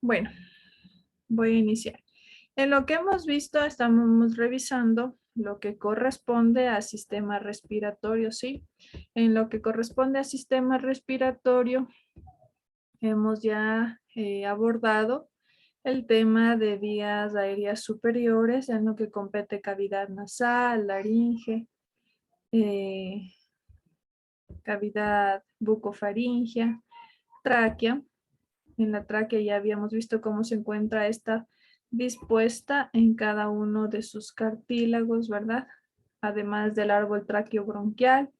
Bueno, voy a iniciar. En lo que hemos visto, estamos revisando lo que corresponde a sistema respiratorio, ¿sí? En lo que corresponde a sistema respiratorio, hemos ya abordado el tema de vías aéreas superiores, en lo que compete cavidad nasal, laringe, eh, cavidad bucofaringea, tráquea. En la tráquea ya habíamos visto cómo se encuentra esta dispuesta en cada uno de sus cartílagos, ¿verdad? Además del árbol tráqueo-bronquial,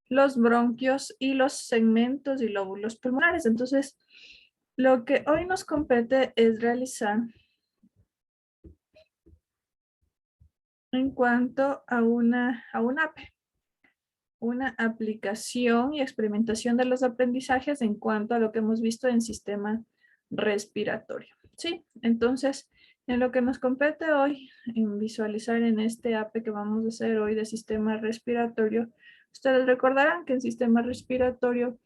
los bronquios y los segmentos y lóbulos pulmonares. Entonces, lo que hoy nos compete es realizar en cuanto a una APE, una aplicación y experimentación de los aprendizajes en cuanto a lo que hemos visto en sistema respiratorio. Sí, entonces, en lo que nos compete hoy, en visualizar en este APE que vamos a hacer hoy de sistema respiratorio, ustedes recordarán que en sistema respiratorio,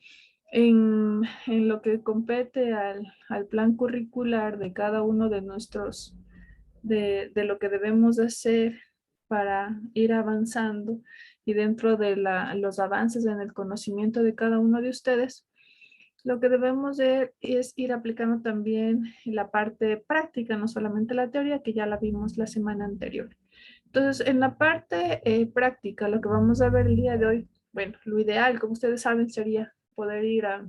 en lo que compete al plan curricular de cada uno de nuestros, de lo que debemos hacer para ir avanzando y dentro de los avances en el conocimiento de cada uno de ustedes, lo que debemos de es ir aplicando también la parte práctica, no solamente la teoría, que ya la vimos la semana anterior. Entonces, en la parte práctica, lo que vamos a ver el día de hoy, bueno, lo ideal, como ustedes saben, sería poder ir a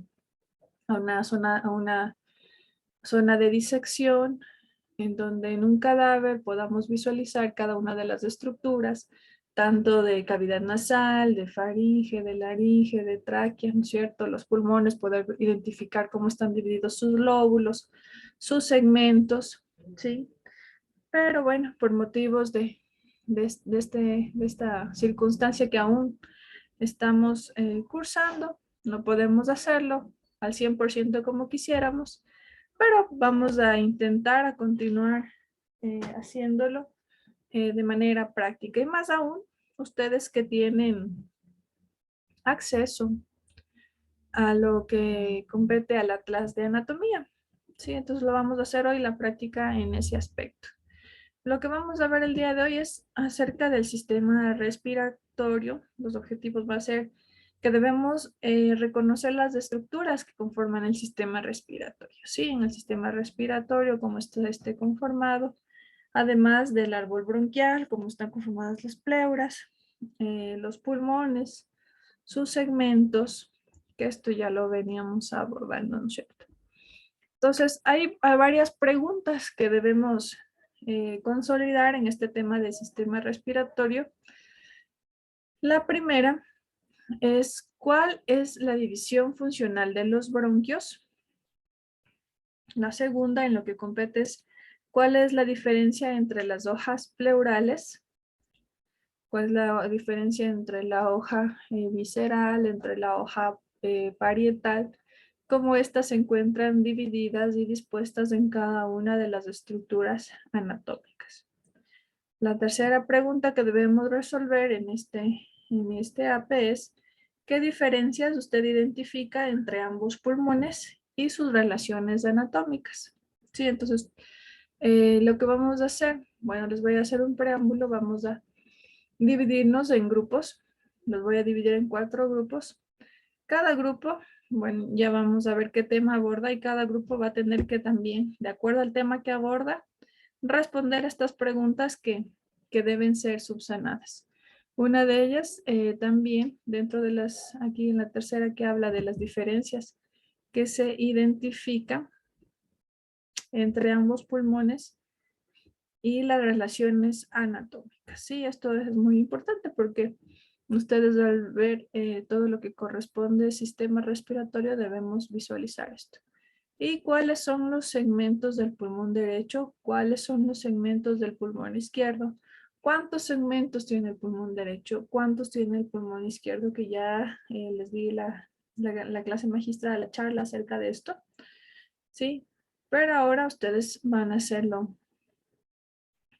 una zona de disección, en donde en un cadáver podamos visualizar cada una de las estructuras, tanto de cavidad nasal, de faringe, de laringe, de tráquea, ¿no es cierto? Los pulmones, poder identificar cómo están divididos sus lóbulos, sus segmentos, ¿sí? Pero bueno, por motivos de esta circunstancia que aún estamos cursando, no podemos hacerlo al 100% como quisiéramos, pero vamos a intentar a continuar haciéndolo de manera práctica. Y más aún, ustedes que tienen acceso a lo que compete al Atlas de Anatomía. Sí, entonces lo vamos a hacer hoy la práctica en ese aspecto. Lo que vamos a ver el día de hoy es acerca del sistema respiratorio. Los objetivos va a ser que debemos reconocer las estructuras que conforman el sistema respiratorio. Sí, en el sistema respiratorio, cómo está este conformado, además del árbol bronquial, cómo están conformadas las pleuras, los pulmones, sus segmentos, que esto ya lo veníamos abordando, ¿no es cierto? Entonces, hay varias preguntas que debemos consolidar en este tema del sistema respiratorio. La primera es, ¿cuál es la división funcional de los bronquios? La segunda, en lo que compete, es, ¿cuál es la diferencia entre las hojas pleurales? ¿Cuál es la diferencia entre la hoja visceral, entre la hoja parietal? Cómo éstas se encuentran divididas y dispuestas en cada una de las estructuras anatómicas. La tercera pregunta que debemos resolver en este AP es, ¿qué diferencias usted identifica entre ambos pulmones y sus relaciones anatómicas? Sí, entonces, lo que vamos a hacer, bueno, les voy a hacer un preámbulo, vamos a dividirnos en grupos, los voy a dividir en 4 grupos. Cada grupo, bueno, ya vamos a ver qué tema aborda y cada grupo va a tener que también, de acuerdo al tema que aborda, responder a estas preguntas que deben ser subsanadas. Una de ellas también, dentro de las, aquí en la tercera que habla de las diferencias que se identifican entre ambos pulmones y las relaciones anatómicas. Sí, esto es muy importante porque ustedes al ver todo lo que corresponde al sistema respiratorio debemos visualizar esto. ¿Y cuáles son los segmentos del pulmón derecho? ¿Cuáles son los segmentos del pulmón izquierdo? ¿Cuántos segmentos tiene el pulmón derecho? ¿Cuántos tiene el pulmón izquierdo? Que ya les di la clase magistral, la charla acerca de esto. Sí, pero ahora ustedes van a hacerlo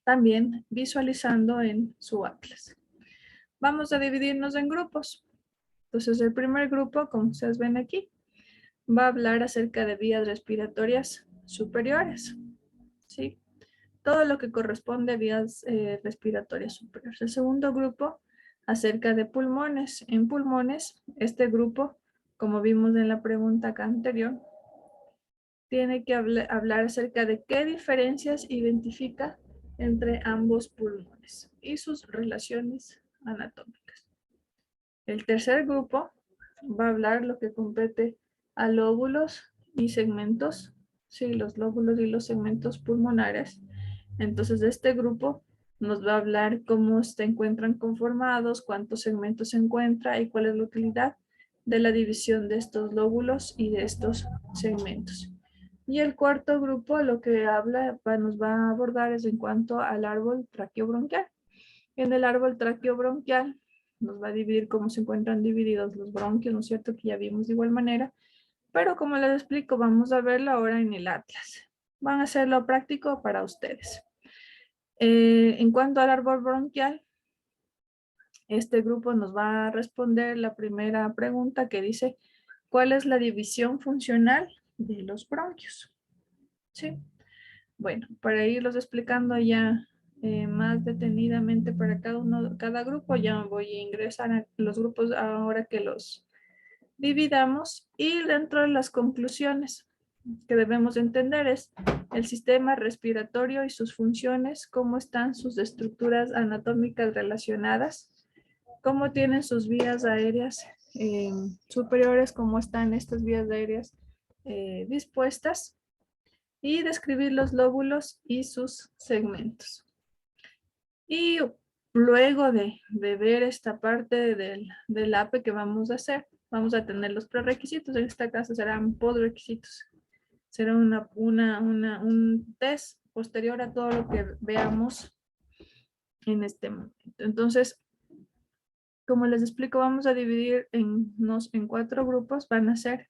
también visualizando en su atlas. Vamos a dividirnos en grupos. Entonces, el primer grupo, como ustedes ven aquí, va a hablar acerca de vías respiratorias superiores. ¿Sí? Todo lo que corresponde a vías respiratorias superiores. El segundo grupo, acerca de pulmones. En pulmones, este grupo, como vimos en la pregunta acá anterior, tiene que hablar acerca de qué diferencias identifica entre ambos pulmones y sus relaciones anatómicas. El tercer grupo va a hablar lo que compete a lóbulos y segmentos, sí, los lóbulos y los segmentos pulmonares. Entonces, de este grupo nos va a hablar cómo se encuentran conformados, cuántos segmentos se encuentra y cuál es la utilidad de la división de estos lóbulos y de estos segmentos. Y el cuarto grupo lo que nos va a abordar es en cuanto al árbol traqueobronquial. En el árbol traqueobronquial nos va a dividir cómo se encuentran divididos los bronquios, ¿no es cierto? Que ya vimos de igual manera. Pero como les explico, vamos a verlo ahora en el atlas. Van a hacerlo práctico para ustedes. En cuanto al árbol bronquial, este grupo nos va a responder la primera pregunta que dice, ¿cuál es la división funcional de los bronquios? ¿Sí? Bueno, para irlos explicando ya más detenidamente para cada grupo, ya voy a ingresar a los grupos ahora que los dividamos y dentro de las conclusiones que debemos entender es el sistema respiratorio y sus funciones, cómo están sus estructuras anatómicas relacionadas, cómo tienen sus vías aéreas superiores, cómo están estas vías aéreas dispuestas y describir los lóbulos y sus segmentos. Y luego de ver esta parte del APE que vamos a hacer, vamos a tener los prerequisitos. En esta caso serán podrequisitos. Será un test posterior a todo lo que veamos en este momento. Entonces, como les explico, vamos a dividir en 4 grupos. Van a ser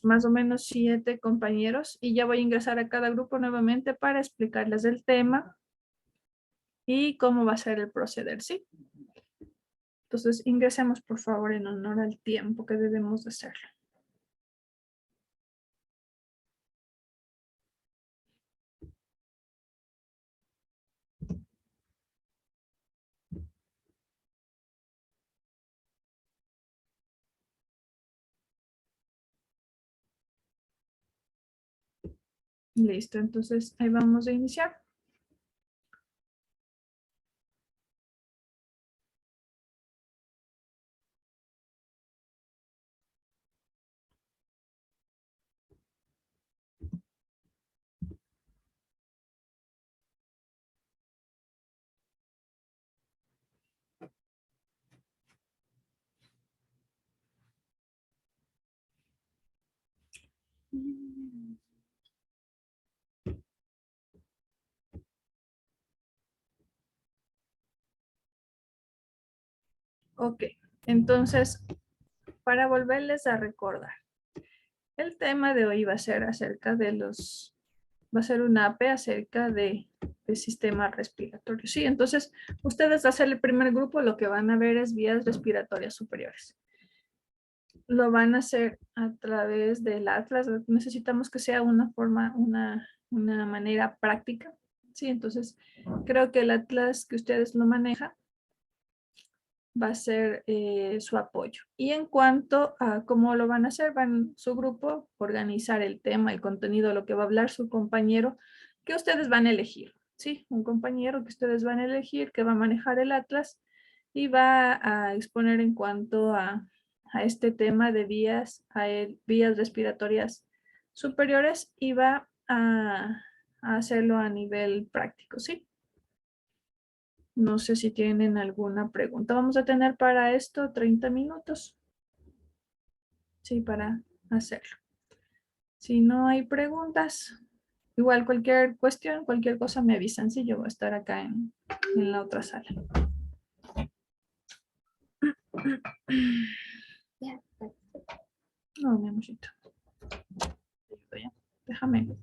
más o menos 7 compañeros y ya voy a ingresar a cada grupo nuevamente para explicarles el tema y cómo va a ser el proceder, ¿sí? Entonces ingresemos por favor en honor al tiempo que debemos de hacerlo. Listo, entonces ahí vamos a iniciar. Ok, entonces para volverles a recordar, el tema de hoy va a ser acerca de va a ser un APE acerca del sistema respiratorio. Sí, entonces ustedes hacen el primer grupo, lo que van a ver es vías respiratorias superiores. Lo van a hacer a través del atlas. Necesitamos que sea una manera práctica. Sí, entonces creo que el atlas que ustedes lo manejan va a ser su apoyo. Y en cuanto a cómo lo van a hacer, van su grupo organizar el tema, el contenido, lo que va a hablar su compañero, que ustedes van a elegir. Sí, un compañero que ustedes van a elegir, que va a manejar el atlas y va a exponer en cuanto a este tema de vías respiratorias superiores y va a hacerlo a nivel práctico, ¿sí? No sé si tienen alguna pregunta. Vamos a tener para esto 30 minutos. Sí, para hacerlo. Si no hay preguntas, igual cualquier cuestión, cualquier cosa me avisan. Sí, yo voy a estar acá en la otra sala. No, mi amorcito. Déjame.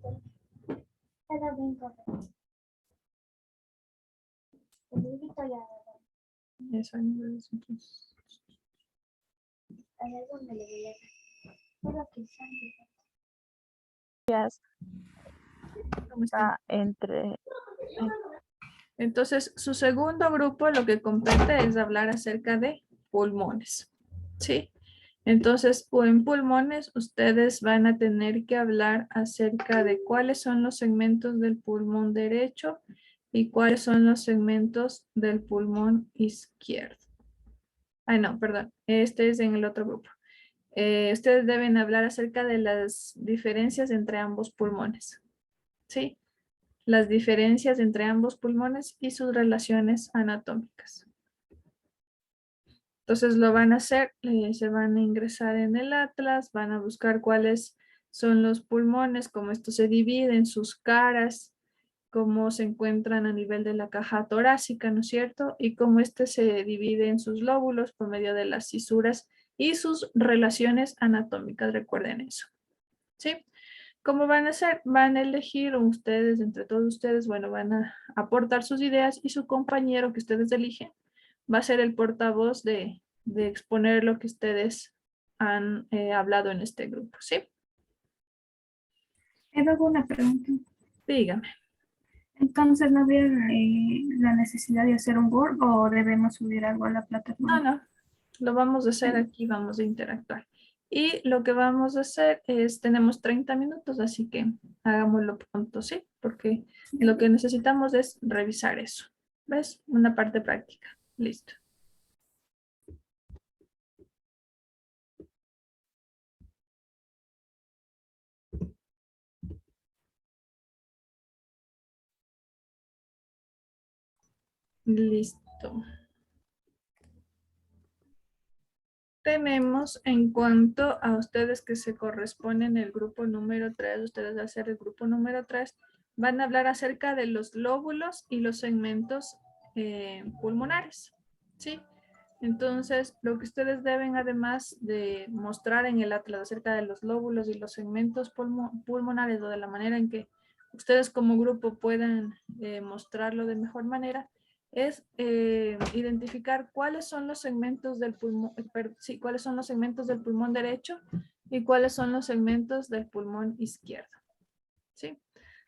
Eso, entonces. ¿Cómo están? Está entre... Entonces, su segundo grupo lo que compete es hablar acerca de pulmones, ¿sí? Entonces, o en pulmones, ustedes van a tener que hablar acerca de cuáles son los segmentos del pulmón derecho y cuáles son los segmentos del pulmón izquierdo. Ay, no, perdón, este es en el otro grupo. Ustedes deben hablar acerca de las diferencias entre ambos pulmones, ¿sí? Las diferencias entre ambos pulmones y sus relaciones anatómicas. Entonces lo van a hacer, se van a ingresar en el atlas, van a buscar cuáles son los pulmones, cómo esto se divide en sus caras, cómo se encuentran a nivel de la caja torácica, ¿no es cierto? Y cómo este se divide en sus lóbulos por medio de las cisuras y sus relaciones anatómicas, recuerden eso, ¿sí? ¿Cómo van a hacer? Van a elegir ustedes, entre todos ustedes, bueno, van a aportar sus ideas y su compañero que ustedes eligen va a ser el portavoz de exponer lo que ustedes han hablado en este grupo, ¿sí? Tengo una pregunta. Dígame. Entonces, ¿no habría la necesidad de hacer un Word o debemos subir algo a la No, plataforma? no, lo vamos a hacer aquí, vamos a interactuar. Y lo que vamos a hacer es, tenemos 30 minutos, así que hagámoslo pronto, ¿sí? Porque lo que necesitamos es revisar eso. ¿Ves? Una parte práctica. Listo. Listo. Tenemos en cuanto a ustedes que se corresponden el grupo número 3, ustedes al ser el grupo número 3, van a hablar acerca de los lóbulos y los segmentos pulmonares, ¿sí? Entonces, lo que ustedes deben, además de mostrar en el atlas acerca de los lóbulos y los segmentos pulmonares o de la manera en que ustedes como grupo puedan mostrarlo de mejor manera, es identificar cuáles son los segmentos del pulmón, sí, cuáles son los segmentos del pulmón derecho y cuáles son los segmentos del pulmón izquierdo, ¿sí?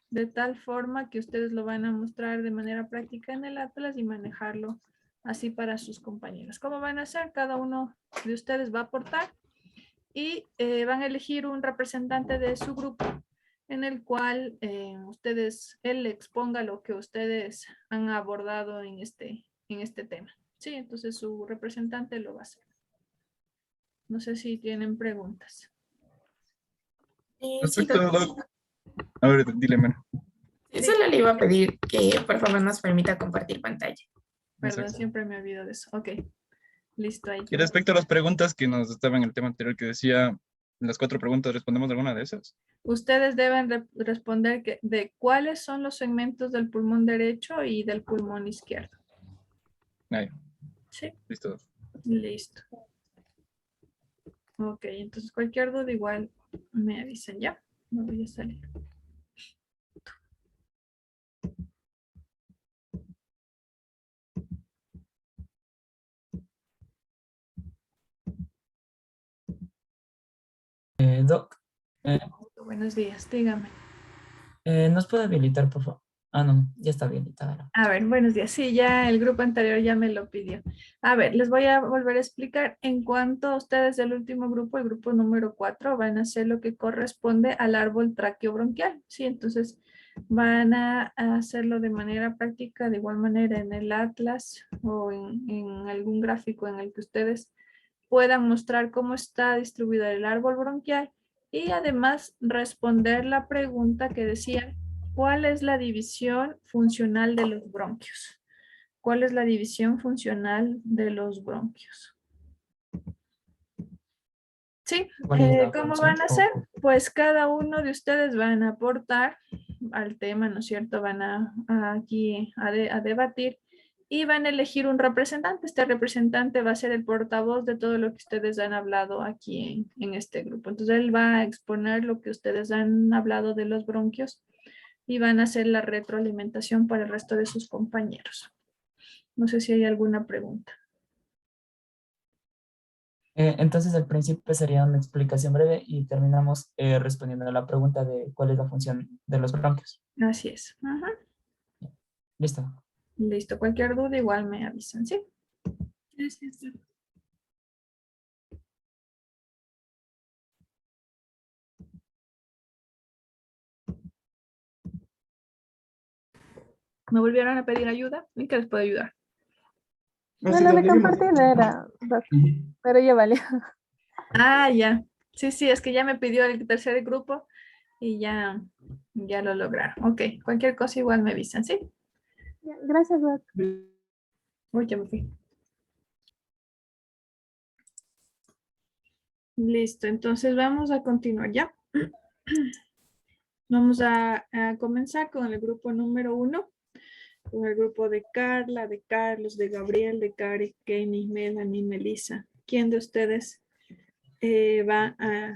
De tal forma que ustedes lo van a mostrar de manera práctica en el atlas y manejarlo así para sus compañeros. ¿Cómo van a hacer? Cada uno de ustedes va a aportar y van a elegir un representante de su grupo en el cual él exponga lo que ustedes han abordado en este tema. Sí, entonces su representante lo va a hacer. No sé si tienen preguntas. Sí, Respecto a doctor. Doc, a ver, dile, Mena. Sí, solo le iba a pedir que por favor nos permita compartir pantalla. Perdón, Exacto. siempre me olvido de eso. Ok, listo ahí. Y respecto a las preguntas que nos estaban en el tema anterior que decía, las 4 preguntas, ¿respondemos alguna de esas? Ustedes deben responder de cuáles son los segmentos del pulmón derecho y del pulmón izquierdo. Ahí, Sí, listo. listo. Ok, entonces cualquier duda igual me avisan ya. No voy a salir. Doc, Buenos días, dígame. ¿nos puede habilitar, por favor? Ah, no, ya está habilitada. A ver, buenos días. Sí, ya el grupo anterior ya me lo pidió. A ver, les voy a volver a explicar. En cuanto a ustedes del último grupo, el grupo número 4, van a hacer lo que corresponde al árbol traqueobronquial. Sí, entonces van a hacerlo de manera práctica, de igual manera en el atlas o en algún gráfico en el que ustedes puedan mostrar cómo está distribuido el árbol bronquial y además responder la pregunta que decía, ¿cuál es la división funcional de los bronquios? ¿Cuál es la división funcional de los bronquios? Sí, ¿Cuál es la ¿cómo función? van a hacer? Pues cada uno de ustedes van a aportar al tema, ¿no es cierto? Van aquí a debatir y van a elegir un representante. Este representante va a ser el portavoz de todo lo que ustedes han hablado aquí en este grupo. Entonces él va a exponer lo que ustedes han hablado de los bronquios y van a hacer la retroalimentación para el resto de sus compañeros. No sé si hay alguna pregunta. Entonces, al principio sería una explicación breve y terminamos respondiendo a la pregunta de cuál es la función de los bronquios. Así es. Ajá. Listo. Listo. Cualquier duda igual me avisan, ¿sí? Gracias. ¿Me volvieron a pedir ayuda? ¿En qué les puedo ayudar? No, lo de compartir era, doc, pero ya valió. Ah, ya. Sí, sí, es que ya me pidió el tercer grupo y ya lo lograron. Ok, cualquier cosa igual me avisan, ¿sí? Ya, gracias, doc. Uy, ya me fui. Listo, entonces vamos a continuar ya. Vamos a comenzar con el grupo número 1, con el grupo de Carla, de Carlos, de Gabriel, de Cari, Kenny, Melanie, Melissa. ¿Quién de ustedes va a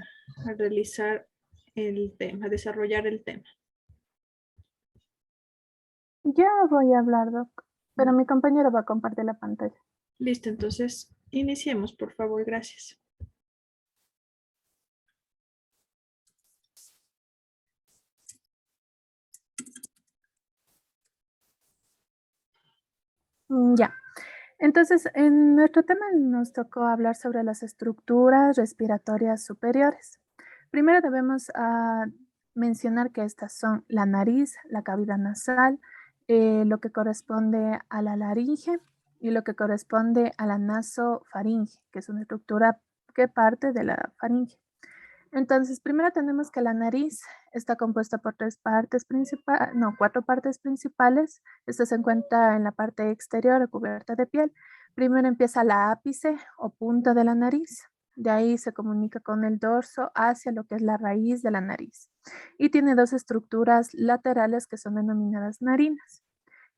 realizar el tema, a desarrollar el tema? Ya voy a hablar, doc, pero mi compañero va a compartir la pantalla. Listo, entonces iniciemos, por favor, gracias. Ya. Entonces, en nuestro tema nos tocó hablar sobre las estructuras respiratorias superiores. Primero debemos mencionar que estas son la nariz, la cavidad nasal, lo que corresponde a la laringe y lo que corresponde a la nasofaringe, que es una estructura que parte de la faringe. Entonces, primero tenemos que la nariz está compuesta por cuatro partes principales. Esta se encuentra en la parte exterior cubierta de piel. Primero empieza la ápice o punta de la nariz. De ahí se comunica con el dorso hacia lo que es la raíz de la nariz. Y tiene dos estructuras laterales que son denominadas narinas.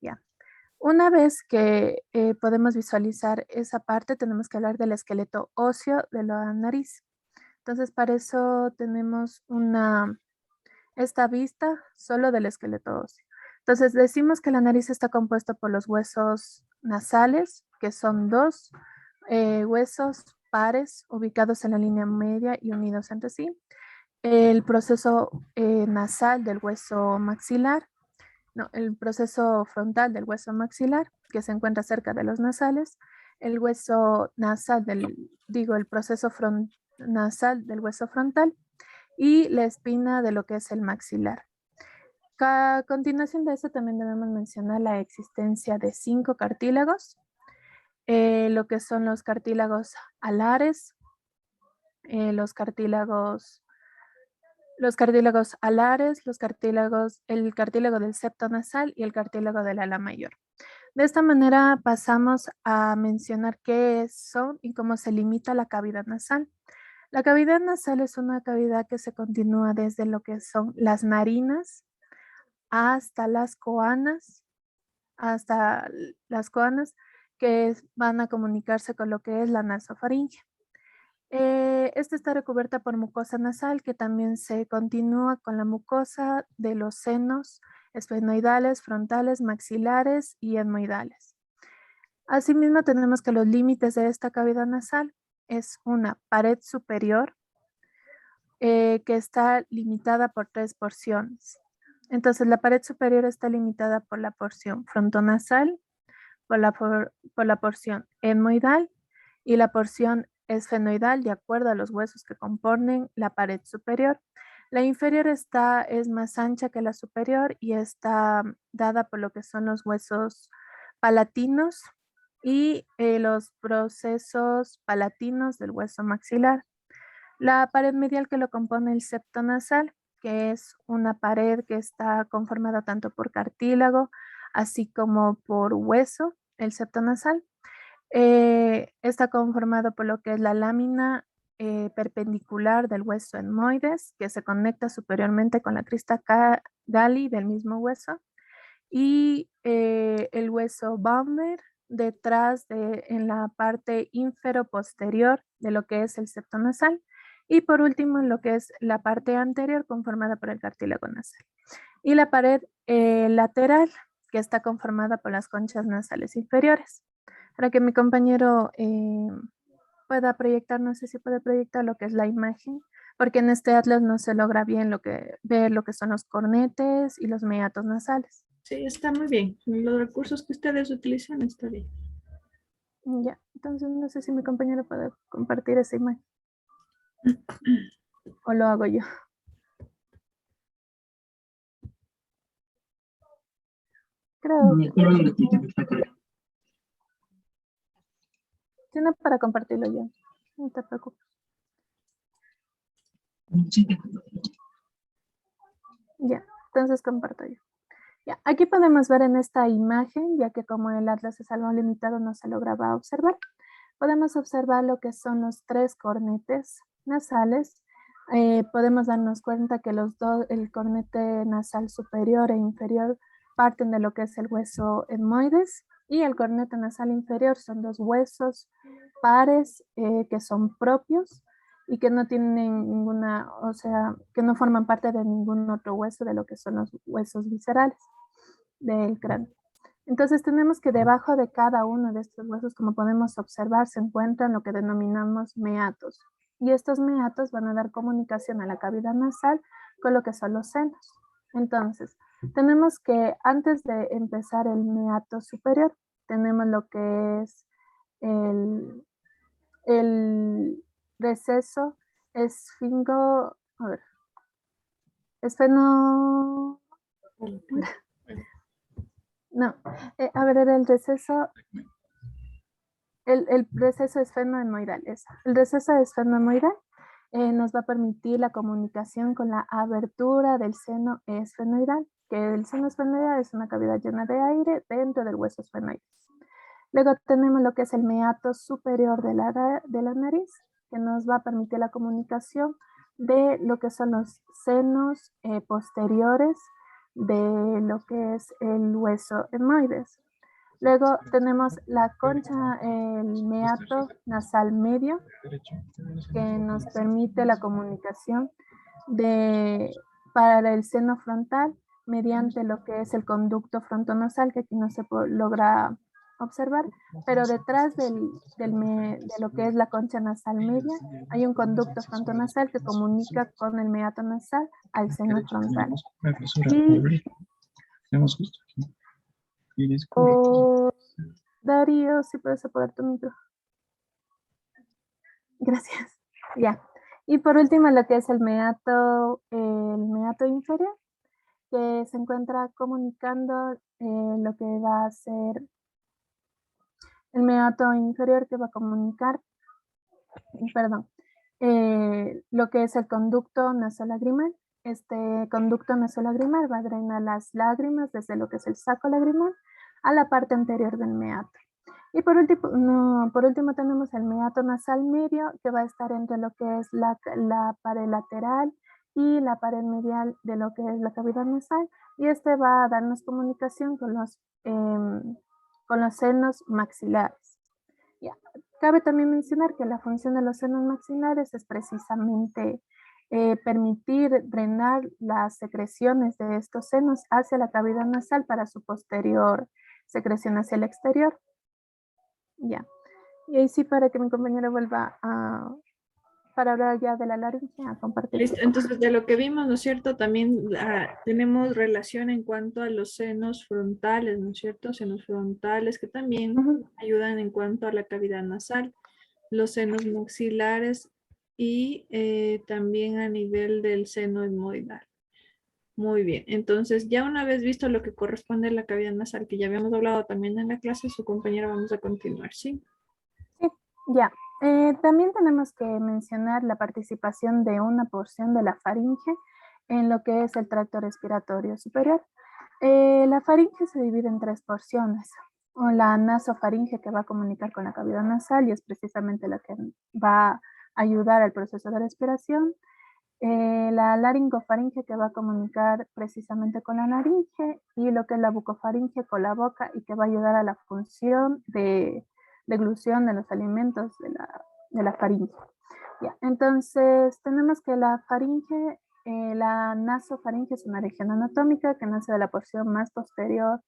Ya. Una vez que podemos visualizar esa parte, tenemos que hablar del esqueleto óseo de la nariz. Entonces, para eso tenemos esta vista solo del esqueleto óseo. Entonces, decimos que la nariz está compuesta por los huesos nasales, que son dos huesos pares ubicados en la línea media y unidos entre sí. El proceso nasal del hueso maxilar, no, el proceso frontal del hueso maxilar, que se encuentra cerca de los nasales, el hueso nasal el proceso nasal del hueso frontal y la espina de lo que es el maxilar. A continuación de esto también debemos mencionar la existencia de 5 cartílagos, lo que son los cartílagos alares, los cartílagos alares, el cartílago del septo nasal y el cartílago del ala mayor. De esta manera pasamos a mencionar qué son y cómo se limita la cavidad nasal. La cavidad nasal es una cavidad que se continúa desde lo que son las narinas hasta las coanas, que van a comunicarse con lo que es la nasofaringe. Esta está recubierta por mucosa nasal que también se continúa con la mucosa de los senos esfenoidales, frontales, maxilares y etmoidales. Asimismo, tenemos que los límites de esta cavidad nasal es una pared superior que está limitada por 3 porciones. Entonces, la pared superior está limitada por la porción frontonasal, por la porción etmoidal y la porción esfenoidal de acuerdo a los huesos que componen la pared superior. La inferior es más ancha que la superior y está dada por lo que son los huesos palatinos y los procesos palatinos del hueso maxilar. La pared medial que lo compone el septo nasal, que es una pared que está conformada tanto por cartílago, así como por hueso, el septo nasal. Está conformado por lo que es la lámina perpendicular del hueso etmoides, que se conecta superiormente con la crista Galli del mismo hueso, y el hueso Baumer en la parte infero-posterior de lo que es el septo nasal, y por último lo que es la parte anterior conformada por el cartílago nasal, y la pared lateral que está conformada por las conchas nasales inferiores. Para que mi compañero pueda proyectar, no sé si puede proyectar lo que es la imagen, porque en este atlas no se logra bien ver lo que son los cornetes y los meatos nasales. Sí, está muy bien. Los recursos que ustedes utilizan está bien. Ya, entonces no sé si mi compañero puede compartir esa imagen. O lo hago yo. Creo que si no, para compartirlo yo. No te preocupes. Ya, entonces comparto yo. Ya, aquí podemos ver en esta imagen, ya que como el atlas es algo limitado, no se lograba observar. Podemos observar lo que son los 3 cornetes nasales. Podemos darnos cuenta que el cornete nasal superior e inferior parten de lo que es el hueso etmoides y el cornete nasal inferior son 2 huesos pares que son propios y que no tienen ninguna, o sea, que no forman parte de ningún otro hueso de lo que son los huesos viscerales del cráneo. Entonces tenemos que debajo de cada uno de estos huesos, como podemos observar, se encuentran lo que denominamos meatos. Y estos meatos van a dar comunicación a la cavidad nasal con lo que son los senos. Entonces, tenemos que antes de empezar el meato superior, tenemos lo que es el receso esfingo, a ver, esfeno, no, a ver, era el receso, el receso esfenohemoidal, el receso esfenohemoidal nos va a permitir la comunicación con la abertura del seno esfenoidal, que el seno esfenoidal es una cavidad llena de aire dentro del hueso esfenoides. Luego tenemos lo que es el meato superior de la nariz, que nos va a permitir la comunicación de lo que son los senos posteriores de lo que es el hueso etmoides. Luego tenemos la concha, el meato nasal medio, que nos permite la comunicación para el seno frontal mediante lo que es el conducto frontonasal, que aquí no se logra observar, pero detrás de lo que es la concha nasal media hay un conducto frontonasal que comunica con el meato nasal al seno frontal. Darío, si puedes apagar tu micro. Gracias. Ya. Y por último, lo que es el meato inferior, que se encuentra comunicando lo que va a ser el meato inferior, que va a comunicar, perdón, lo que es el conducto nasolagrimal. Este conducto nasolagrimal va a drenar las lágrimas desde lo que es el saco lagrimal a la parte anterior del meato. Y por último tenemos el meato nasal medio, que va a estar entre lo que es la pared lateral y la pared medial de lo que es la cavidad nasal, y este va a darnos comunicación con los senos maxilares. Ya. Cabe también mencionar que la función de los senos maxilares es precisamente permitir drenar las secreciones de estos senos hacia la cavidad nasal para su posterior secreción hacia el exterior. Ya. Y ahí sí, para que mi compañero vuelva para hablar ya de la laringe, a compartir. Listo, entonces de lo que vimos, ¿no es cierto? También tenemos relación en cuanto a los senos frontales, ¿no es cierto? Senos frontales que también ayudan en cuanto a la cavidad nasal, los senos maxilares y también a nivel del seno etmoidal. Muy bien, entonces ya una vez visto lo que corresponde a la cavidad nasal, que ya habíamos hablado también en la clase, su compañera, vamos a continuar, ¿sí? Sí, ya. También tenemos que mencionar la participación de una porción de la faringe en lo que es el tracto respiratorio superior. La faringe se divide en 3 porciones. La nasofaringe, que va a comunicar con la cavidad nasal y es precisamente la que va a ayudar al proceso de respiración. La laringofaringe, que va a comunicar precisamente con la laringe, y lo que es la bucofaringe con la boca y que va a ayudar a la función de deglución de los alimentos de la faringe. Ya. Entonces tenemos que la faringe, la nasofaringe es una región anatómica que nace de la porción más posterior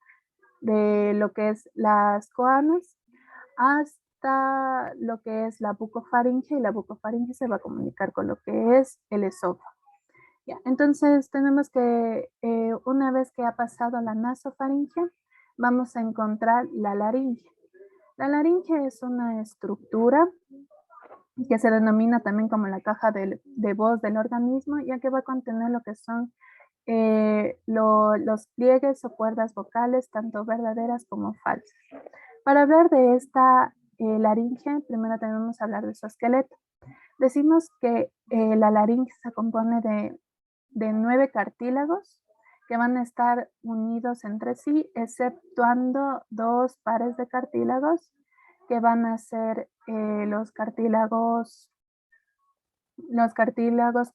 de lo que es las coanas está lo que es la bucofaringe, y la bucofaringe se va a comunicar con lo que es el esófago. Ya, entonces tenemos que una vez que ha pasado la nasofaringe, vamos a encontrar la laringe. La laringe es una estructura que se denomina también como la caja de voz del organismo, ya que va a contener lo que son los pliegues o cuerdas vocales, tanto verdaderas como falsas. Para hablar de esta laringe, primero tenemos que hablar de su esqueleto. Decimos que la laringe se compone de 9 cartílagos que van a estar unidos entre sí, exceptuando 2 pares de cartílagos que van a ser los cartílagos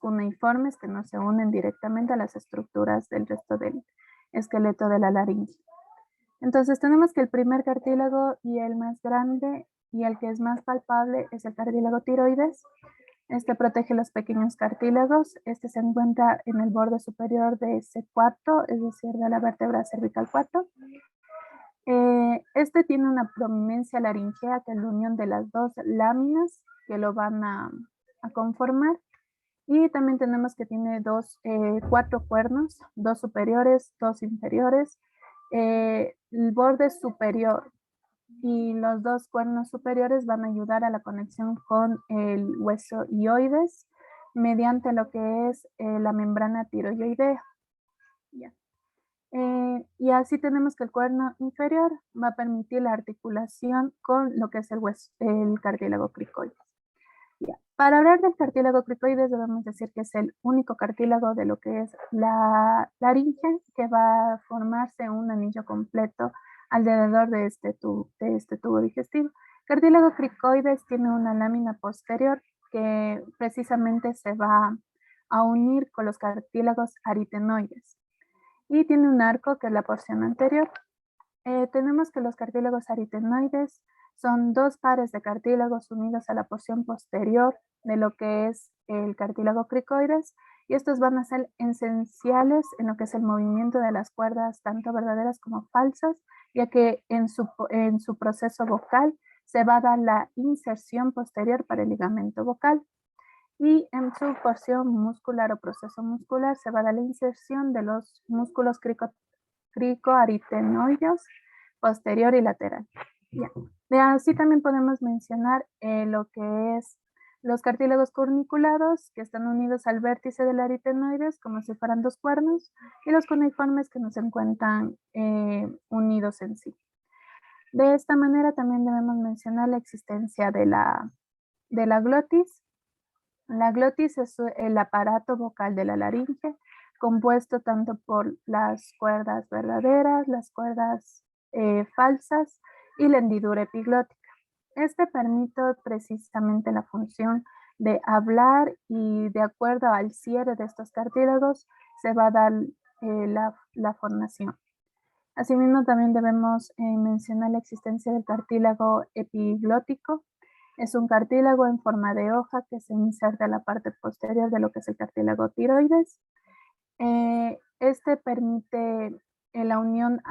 cuneiformes, que no se unen directamente a las estructuras del resto del esqueleto de la laringe. Entonces tenemos que el primer cartílago y el más grande y el que es más palpable es el cartílago tiroides. Este protege los pequeños cartílagos. Este se encuentra en el borde superior de C4, es decir, de la vértebra cervical 4. Este tiene una prominencia laringea, que es la unión de las 2 láminas que lo van a conformar. Y también tenemos que tiene 4 cuernos, 2 superiores, 2 inferiores. El borde superior y los 2 cuernos superiores van a ayudar a la conexión con el hueso hioides mediante lo que es la membrana tiroidea. Ya. Y así tenemos que el cuerno inferior va a permitir la articulación con lo que es el cartílago cricoides. Ya. Para hablar del cartílago cricoides debemos decir que es el único cartílago de lo que es la laringe, que va a formarse un anillo completo alrededor de este tubo digestivo. Cartílago cricoides tiene una lámina posterior que precisamente se va a unir con los cartílagos aritenoides y tiene un arco que es la porción anterior. Tenemos que los cartílagos aritenoides son 2 pares de cartílagos unidos a la porción posterior de lo que es el cartílago cricoides, y estos van a ser esenciales en lo que es el movimiento de las cuerdas, tanto verdaderas como falsas, ya que en su proceso vocal se va a dar la inserción posterior para el ligamento vocal, y en su porción muscular o proceso muscular se va a dar la inserción de los músculos cricoaritenoides posterior y lateral. Ya. De así también podemos mencionar lo que es los cartílagos corniculados, que están unidos al vértice del aritenoides como si fueran 2 cuernos, y los cuneiformes, que no se encuentran unidos en sí. De esta manera también debemos mencionar la existencia de la glotis. La glotis es el aparato vocal de la laringe, compuesto tanto por las cuerdas verdaderas, las cuerdas falsas y la hendidura epiglótica. Este permite precisamente la función de hablar, y de acuerdo al cierre de estos cartílagos se va a dar la fonación. Asimismo, también debemos mencionar la existencia del cartílago epiglótico. Es un cartílago en forma de hoja que se inserta en la parte posterior de lo que es el cartílago tiroides. Este permite la unión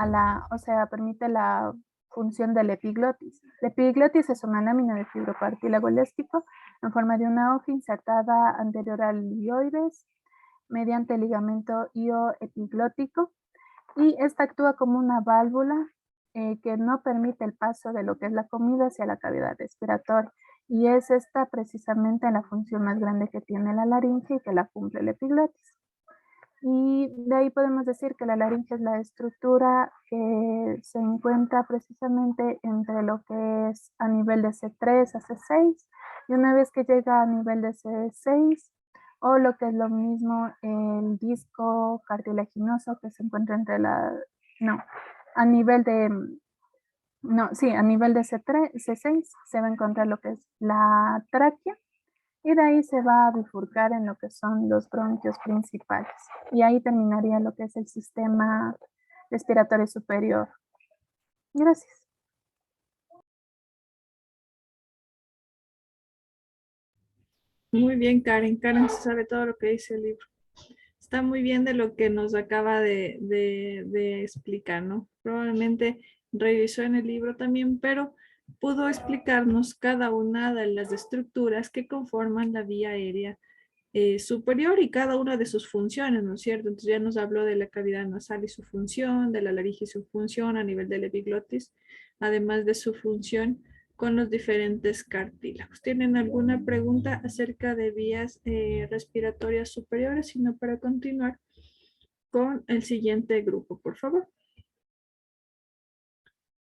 permite la función del epiglotis. La epiglotis es una lámina de fibrocartílago elástico en forma de una hoja insertada anterior al hioides mediante el ligamento hioepiglótico, y esta actúa como una válvula que no permite el paso de lo que es la comida hacia la cavidad respiratoria, y es esta precisamente la función más grande que tiene la laringe y que la cumple el epiglotis. Y de ahí podemos decir que la laringe es la estructura que se encuentra precisamente entre lo que es a nivel de C3 a C6, y una vez que llega a nivel de C6, o lo que es lo mismo el disco cartilaginoso que se encuentra a nivel de C6 se va a encontrar lo que es la tráquea, y de ahí se va a bifurcar en lo que son los bronquios principales. Y ahí terminaría lo que es el sistema respiratorio superior. Gracias. Muy bien, Karen. Karen se sabe todo lo que dice el libro. Está muy bien de lo que nos acaba de explicar, ¿no? Probablemente revisó en el libro también, pero pudo explicarnos cada una de las estructuras que conforman la vía aérea superior y cada una de sus funciones, ¿no es cierto? Entonces ya nos habló de la cavidad nasal y su función, de la laringe y su función a nivel del epiglotis, además de su función con los diferentes cartílagos. ¿Tienen alguna pregunta acerca de vías respiratorias superiores? Sino para continuar con el siguiente grupo, por favor.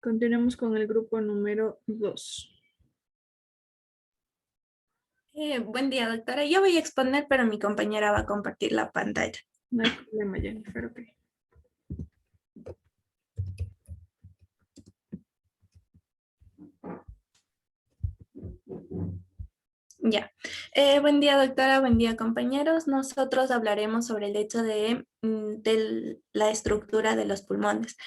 Continuemos con el grupo número 2. Buen día, doctora. Yo voy a exponer, pero mi compañera va a compartir la pantalla. No hay problema, Jennifer, ok. Ya. Buen día, doctora. Buen día, compañeros. Nosotros hablaremos sobre el hecho de la estructura de los pulmones.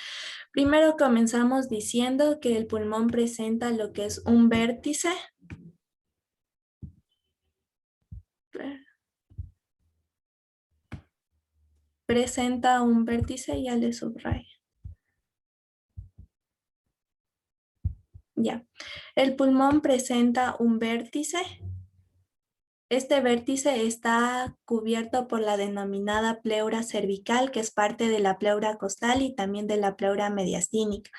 Primero comenzamos diciendo que el pulmón presenta lo que es un vértice. Presenta un vértice, ya le subrayo. Ya. El pulmón presenta un vértice. Este vértice está cubierto por la denominada pleura cervical, que es parte de la pleura costal y también de la pleura mediastínica.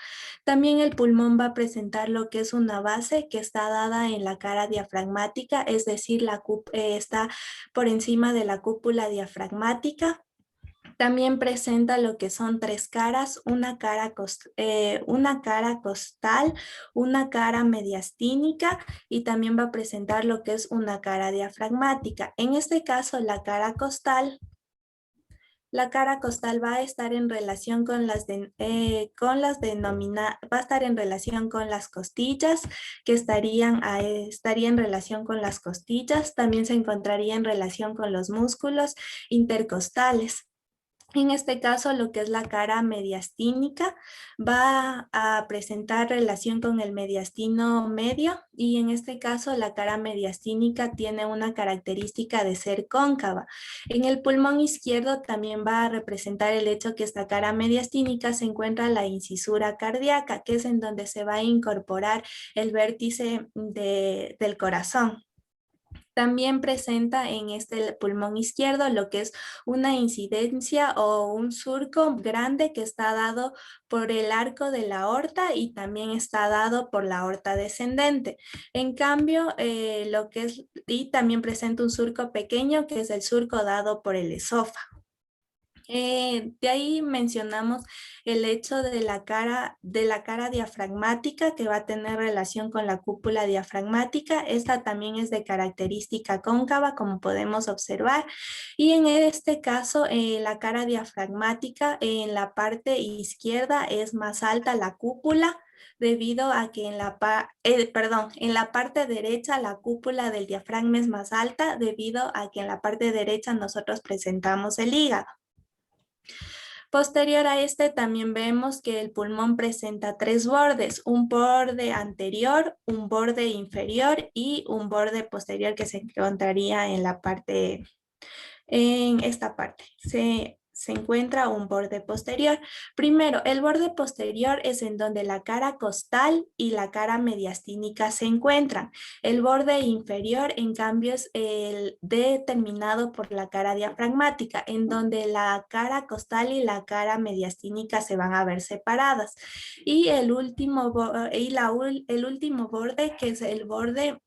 También el pulmón va a presentar lo que es una base que está dada en la cara diafragmática, es decir, está por encima de la cúpula diafragmática. También presenta lo que son tres caras, una cara costal, una cara mediastínica y también va a presentar lo que es una cara diafragmática. En este caso, la cara costal va a estar en relación con va a estar en relación con las costillas, que estaría en relación con las costillas, también se encontraría en relación con los músculos intercostales. En este caso, lo que es la cara mediastínica va a presentar relación con el mediastino medio y en este caso la cara mediastínica tiene una característica de ser cóncava. En el pulmón izquierdo también va a representar el hecho que esta cara mediastínica se encuentra la incisura cardíaca, que es en donde se va a incorporar el vértice del corazón. También presenta en este pulmón izquierdo lo que es una incidencia o un surco grande que está dado por el arco de la aorta y también está dado por la aorta descendente. En cambio, y también presenta un surco pequeño que es el surco dado por el esófago. De ahí mencionamos el hecho de la cara diafragmática que va a tener relación con la cúpula diafragmática. Esta también es de característica cóncava, como podemos observar. Y en este caso, la cara diafragmática en la parte izquierda es más alta la cúpula, debido a que en la parte derecha la cúpula del diafragma es más alta, debido a que en la parte derecha nosotros presentamos el hígado. Posterior a este también vemos que el pulmón presenta tres bordes, un borde anterior, un borde inferior y un borde posterior que se encontraría en esta parte. Se encuentra un borde posterior. Primero, el borde posterior es en donde la cara costal y la cara mediastínica se encuentran. El borde inferior, en cambio, es determinado por la cara diafragmática, en donde la cara costal y la cara mediastínica se van a ver separadas. Y el último borde, que es el borde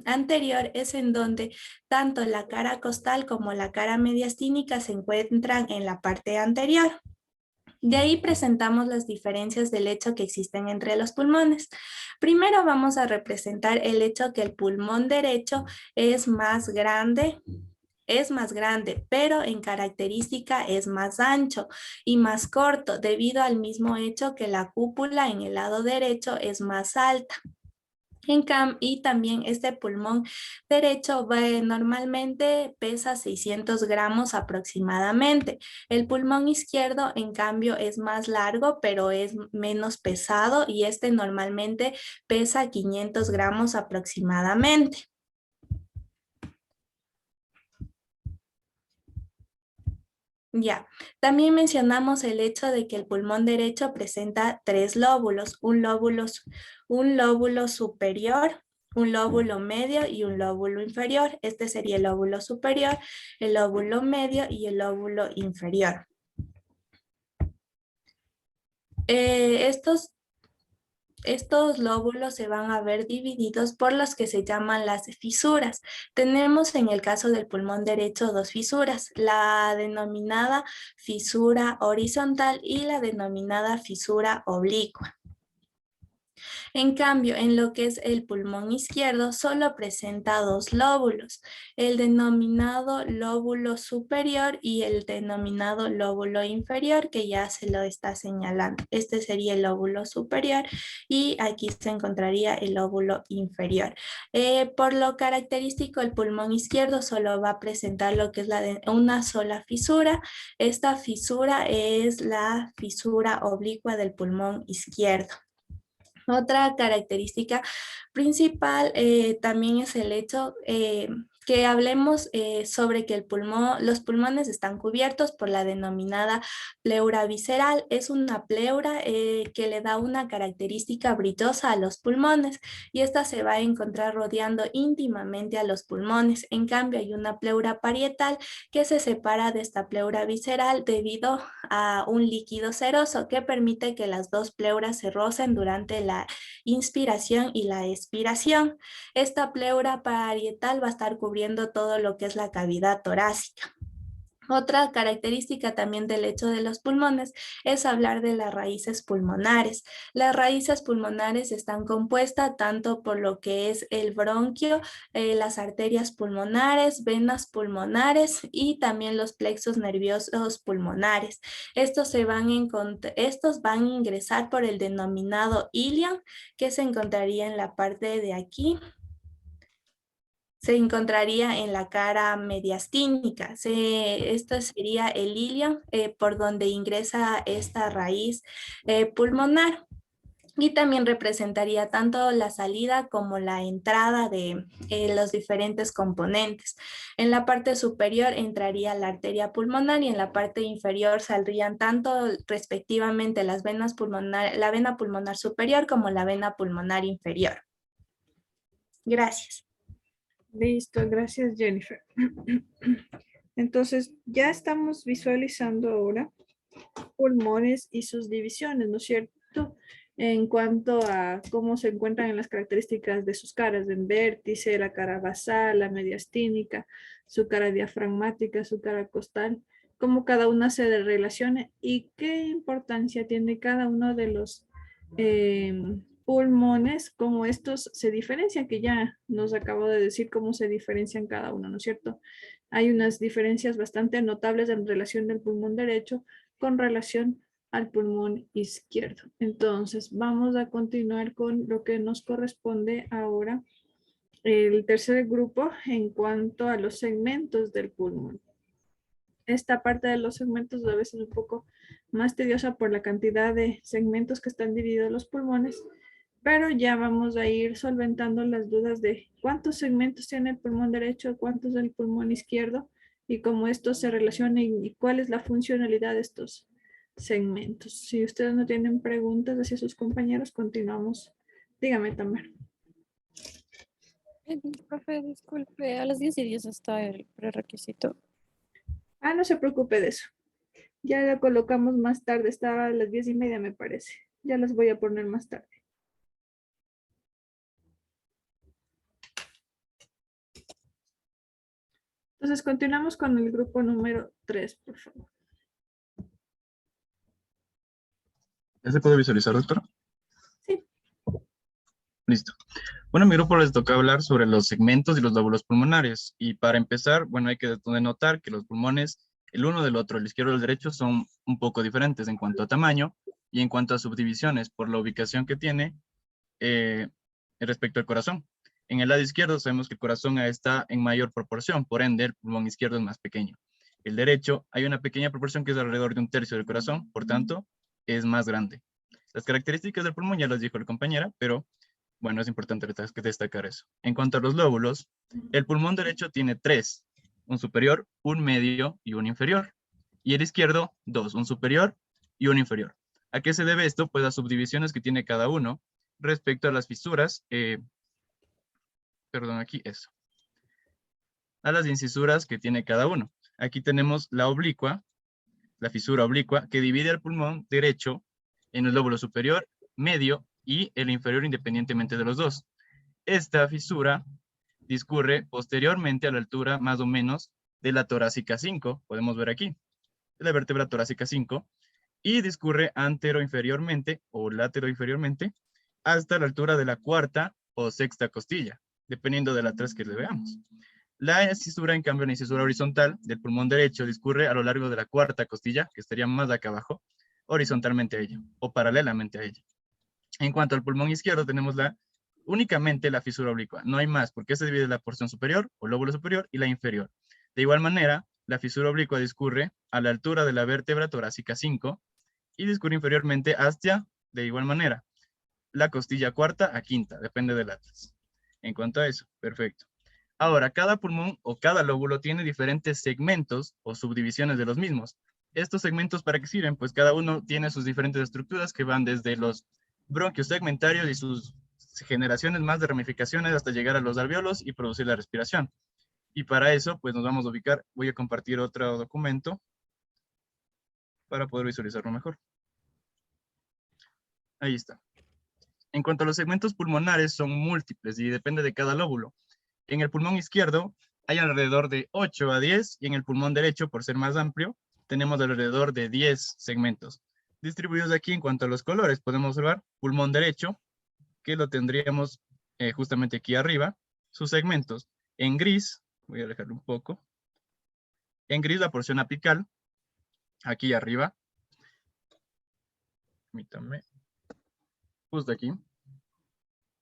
anterior, es en donde tanto la cara costal como la cara mediastínica se encuentran en la parte anterior. De ahí presentamos las diferencias del hecho que existen entre los pulmones. Primero vamos a representar el hecho que el pulmón derecho es más grande, pero en característica es más ancho y más corto, debido al mismo hecho que la cúpula en el lado derecho es más alta. Y también este pulmón derecho normalmente pesa 600 gramos aproximadamente. El pulmón izquierdo, en cambio, es más largo, pero es menos pesado y este normalmente pesa 500 gramos aproximadamente. Ya, también mencionamos el hecho de que el pulmón derecho presenta 3 lóbulos, un lóbulo superior, un lóbulo medio y un lóbulo inferior. Este sería el lóbulo superior, el lóbulo medio y el lóbulo inferior. Estos lóbulos se van a ver divididos por los que se llaman las fisuras. Tenemos en el caso del pulmón derecho 2 fisuras, la denominada fisura horizontal y la denominada fisura oblicua. En cambio, en lo que es el pulmón izquierdo, solo presenta 2 lóbulos, el denominado lóbulo superior y el denominado lóbulo inferior, que ya se lo está señalando. Este sería el lóbulo superior y aquí se encontraría el lóbulo inferior. Por lo característico, el pulmón izquierdo solo va a presentar lo que es una sola fisura. Esta fisura es la fisura oblicua del pulmón izquierdo. Otra característica principal también es el hecho que hablemos sobre que los pulmones están cubiertos por la denominada pleura visceral. Es una pleura que le da una característica brillosa a los pulmones y esta se va a encontrar rodeando íntimamente a los pulmones. En cambio, hay una pleura parietal que se separa de esta pleura visceral debido a un líquido seroso que permite que las dos pleuras se rocen durante la inspiración y la expiración. Esta pleura parietal va a estar cubriendo todo lo que es la cavidad torácica. Otra característica también del hecho de los pulmones es hablar de las raíces pulmonares. Las raíces pulmonares están compuestas tanto por lo que es el bronquio, las arterias pulmonares, venas pulmonares y también los plexos nerviosos pulmonares. Estos van a ingresar por el denominado ilion, que se encontraría en la parte de aquí. Se encontraría en la cara mediastínica. Esto sería el ilion por donde ingresa esta raíz pulmonar. Y también representaría tanto la salida como la entrada de los diferentes componentes. En la parte superior entraría la arteria pulmonar y en la parte inferior saldrían tanto respectivamente la vena pulmonar superior como la vena pulmonar inferior. Gracias. Listo, gracias Jennifer. Entonces, ya estamos visualizando ahora pulmones y sus divisiones, ¿no es cierto? En cuanto a cómo se encuentran en las características de sus caras, en vértice, la cara basal, la mediastínica, su cara diafragmática, su cara costal, cómo cada una se relaciona y qué importancia tiene cada uno de los pulmones, cómo estos se diferencian, que ya nos acabo de decir cómo se diferencian cada uno, ¿no es cierto? Hay unas diferencias bastante notables en relación del pulmón derecho con relación al pulmón izquierdo. Entonces, vamos a continuar con lo que nos corresponde ahora, el tercer grupo en cuanto a los segmentos del pulmón. Esta parte de los segmentos a veces es un poco más tediosa por la cantidad de segmentos que están divididos los pulmones, pero ya vamos a ir solventando las dudas de cuántos segmentos tiene el pulmón derecho, cuántos del pulmón izquierdo y cómo estos se relacionan y cuál es la funcionalidad de estos segmentos. Si ustedes no tienen preguntas hacia sus compañeros, continuamos. Dígame, Tamar. Profe, disculpe, a las 10:10 está el prerequisito. Ah, no se preocupe de eso. Ya la colocamos más tarde, estaba a las 10:30 me parece. Ya las voy a poner más tarde. Entonces, continuamos con el grupo número 3, por favor. ¿Ya se puede visualizar, doctora? Sí. Listo. Bueno, a mi grupo les toca hablar sobre los segmentos y los lóbulos pulmonares. Y para empezar, bueno, hay que notar que los pulmones, el uno del otro, el izquierdo y el derecho, son un poco diferentes en cuanto a tamaño y en cuanto a subdivisiones por la ubicación que tiene respecto al corazón. En el lado izquierdo sabemos que el corazón está en mayor proporción, por ende el pulmón izquierdo es más pequeño. El derecho hay una pequeña proporción que es alrededor de 1/3 del corazón, por tanto es más grande. Las características del pulmón ya las dijo la compañera, pero bueno, es importante destacar eso. En cuanto a los lóbulos, el pulmón derecho tiene 3, un superior, un medio y un inferior. y el izquierdo 2, un superior y un inferior. ¿A qué se debe esto? Pues a subdivisiones que tiene cada uno respecto a las fisuras, perdón, aquí eso, a las incisuras que tiene cada uno. Aquí tenemos la oblicua, la fisura oblicua, que divide el pulmón derecho en el lóbulo superior, medio y el inferior independientemente de los dos. Esta fisura discurre posteriormente a la altura más o menos de la torácica 5, podemos ver aquí, de la vértebra torácica 5, y discurre anteroinferiormente o lateroinferiormente hasta la altura de la cuarta o sexta costilla, dependiendo de la tres que le veamos. La cisura, en cambio, la incisura horizontal del pulmón derecho discurre a lo largo de la cuarta costilla, que estaría más acá abajo, horizontalmente a ella o paralelamente a ella. En cuanto al pulmón izquierdo, tenemos únicamente la fisura oblicua. No hay más, porque se divide la porción superior o lóbulo superior y la inferior. De igual manera, la fisura oblicua discurre a la altura de la vértebra torácica 5 y discurre inferiormente hacia, de igual manera, la costilla cuarta a quinta, depende del atlas. En cuanto a eso, perfecto. Ahora, cada pulmón o cada lóbulo tiene diferentes segmentos o subdivisiones de los mismos. ¿Estos segmentos para qué sirven? Pues cada uno tiene sus diferentes estructuras que van desde los bronquios segmentarios y sus generaciones más de ramificaciones hasta llegar a los alvéolos y producir la respiración. Y para eso, pues nos vamos a ubicar, voy a compartir otro documento para poder visualizarlo mejor. Ahí está. En cuanto a los segmentos pulmonares, son múltiples y depende de cada lóbulo. En el pulmón izquierdo hay alrededor de 8 a 10 y en el pulmón derecho, por ser más amplio, tenemos alrededor de 10 segmentos. Distribuidos aquí en cuanto a los colores, podemos observar pulmón derecho, que lo tendríamos justamente aquí arriba, sus segmentos. En gris, voy a alejarlo un poco, en gris la porción apical, aquí arriba, permítanme, justo aquí,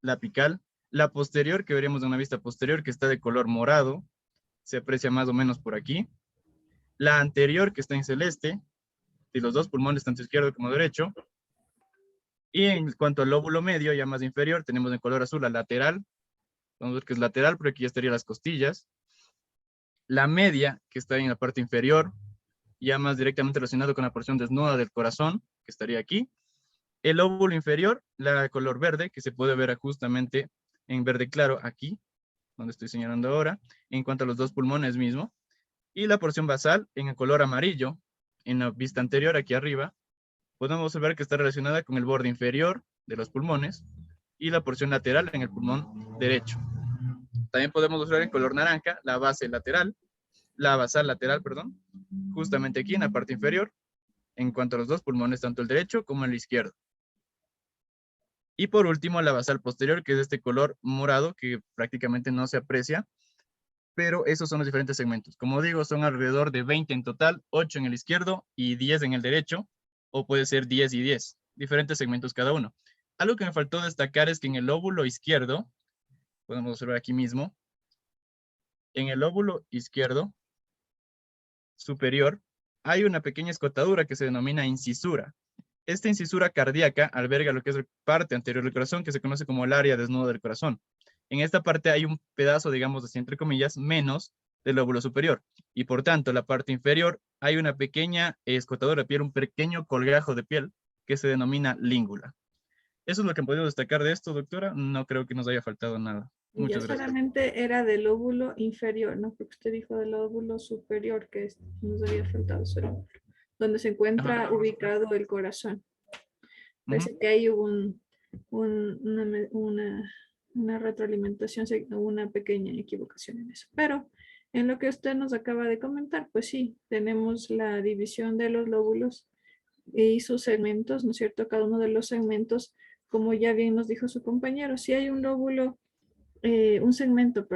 la apical, la posterior, que veremos de una vista posterior, que está de color morado, se aprecia más o menos por aquí, la anterior, que está en celeste, y los dos pulmones, tanto izquierdo como derecho, y en cuanto al lóbulo medio, ya más inferior, tenemos en color azul la lateral, vamos a ver que es lateral, pero aquí ya estarían las costillas, la media, que está en la parte inferior, ya más directamente relacionado con la porción desnuda del corazón, que estaría aquí, el lóbulo inferior, la color verde, que se puede ver justamente en verde claro aquí, donde estoy señalando ahora, en cuanto a los dos pulmones mismo, y la porción basal en el color amarillo, en la vista anterior aquí arriba, podemos observar que está relacionada con el borde inferior de los pulmones y la porción lateral en el pulmón derecho. También podemos observar en color naranja la base lateral, la basal lateral, perdón, justamente aquí en la parte inferior, en cuanto a los dos pulmones, tanto el derecho como el izquierdo. Y por último, la basal posterior, que es de este color morado que prácticamente no se aprecia, pero esos son los diferentes segmentos. Como digo, son alrededor de 20 en total, 8 en el izquierdo y 10 en el derecho, o puede ser 10 y 10, diferentes segmentos cada uno. Algo que me faltó destacar es que en el lóbulo izquierdo, podemos observar aquí mismo, en el lóbulo izquierdo superior, hay una pequeña escotadura que se denomina incisura. Esta incisura cardíaca alberga lo que es la parte anterior del corazón, que se conoce como el área desnuda del corazón. En esta parte hay un pedazo, digamos así, entre comillas, menos del lóbulo superior. Y por tanto, la parte inferior hay una pequeña escotadura de piel, un pequeño colgajo de piel, que se denomina língula. Eso es lo que han podido destacar de esto, doctora. No creo que nos haya faltado nada. Muchas Ya gracias. solamente era del lóbulo inferior, ¿no? Porque usted dijo del lóbulo superior, que nos había faltado solo, donde se encuentra ubicado el corazón. Parece que hay una retroalimentación, una pequeña equivocación en eso. Pero en lo que usted nos acaba de comentar, pues sí, tenemos la división de los lóbulos y sus segmentos, ¿no es cierto? Cada uno de los segmentos, como ya bien nos dijo su compañero, si hay un lóbulo, un segmento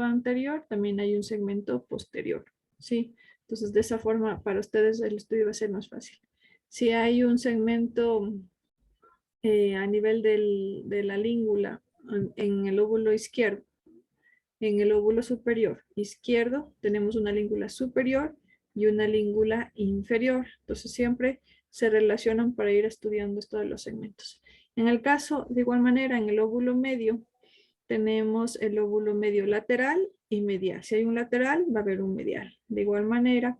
anterior, también hay un segmento posterior, ¿sí? Entonces, de esa forma, para ustedes el estudio va a ser más fácil. Si hay un segmento a nivel de la língula en el lóbulo izquierdo, en el lóbulo superior izquierdo, tenemos una língula superior y una língula inferior. Entonces, siempre se relacionan para ir estudiando esto de los segmentos. En el caso, de igual manera, en el lóbulo medio, tenemos el lóbulo medio lateral y medial. Si hay un lateral, va a haber un medial. De igual manera,